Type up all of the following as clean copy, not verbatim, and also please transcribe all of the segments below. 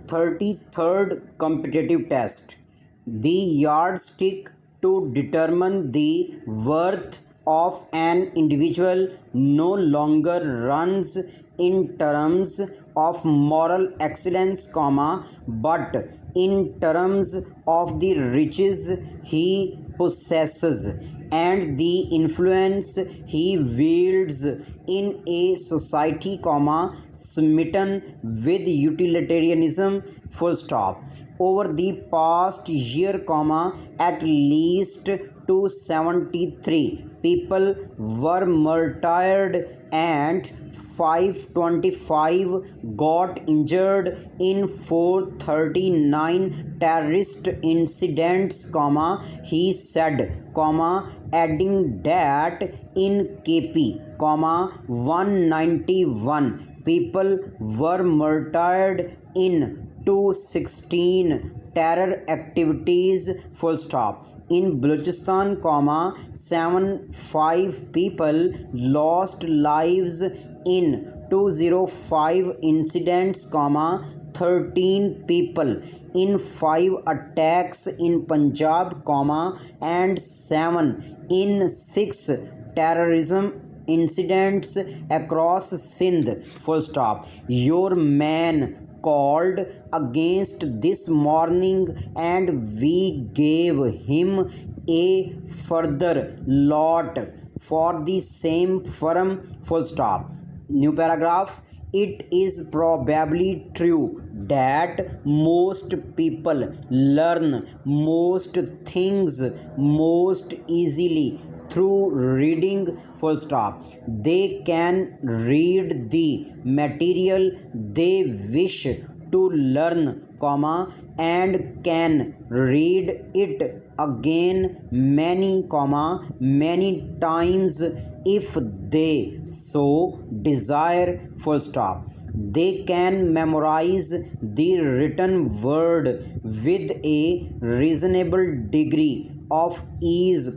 33rd competitive test. The yardstick to determine the worth of an individual no longer runs in terms of moral excellence, but in terms of the riches he possesses and the influence he wields in a society, smitten with utilitarianism, full stop. Over the past year, at least 273 people were martyred and 525 got injured in 439 terrorist incidents, he said, adding that in KP, 191 people were martyred in 216 terror activities, full stop. In Balochistan, 75 people lost lives in 205 incidents, 13 people in 5 attacks in Punjab, and 7 in 6 terrorism incidents across Sindh, full stop. Your man called against this morning and we gave him a further lot for the same firm, full stop. New paragraph. It is probably true that most people learn most things most easily through reading, full stop. They can read the material they wish to learn, and can read it again many times if they so desire, full stop. They can memorize the written word with a reasonable degree of ease,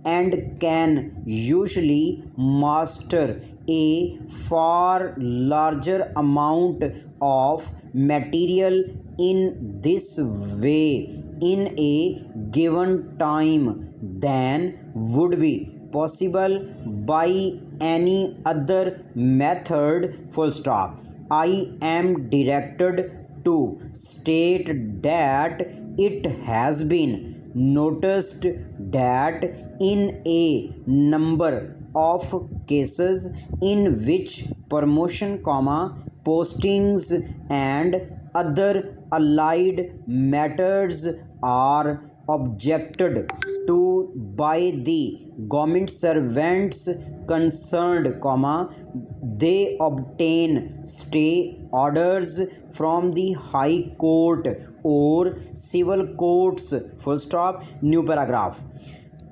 and can usually master a far larger amount of material in this way in a given time than would be possible by any other method, full stop. I am directed to state that it has been noticed that in a number of cases in which promotion, postings and other allied matters are objected to by the government servants concerned, they obtain stay orders from the High Court or civil courts, full stop. New paragraph.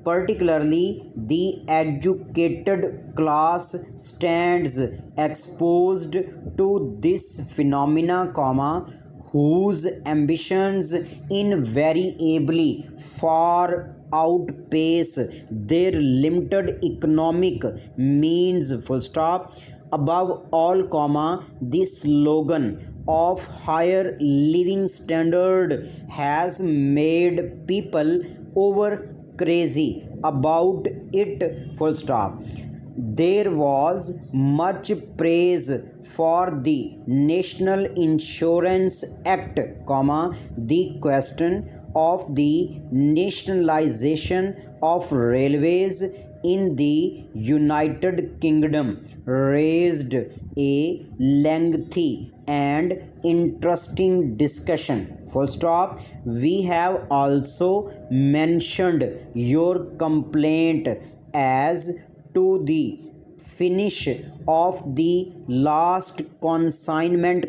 Particularly, the educated class stands exposed to this phenomena, whose ambitions invariably far outpace their limited economic means, full stop. Above all, the slogan of higher living standard has made people over crazy about it, full stop. There was much praise for the National Insurance Act, the question of the nationalization of railways in the United Kingdom raised a lengthy and interesting discussion, full stop. We have also mentioned your complaint as to the finish of the last consignment,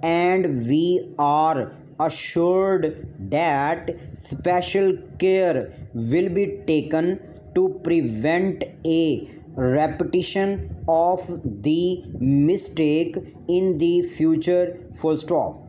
and we are assured that special care will be taken to prevent a repetition of the mistake in the future, full stop.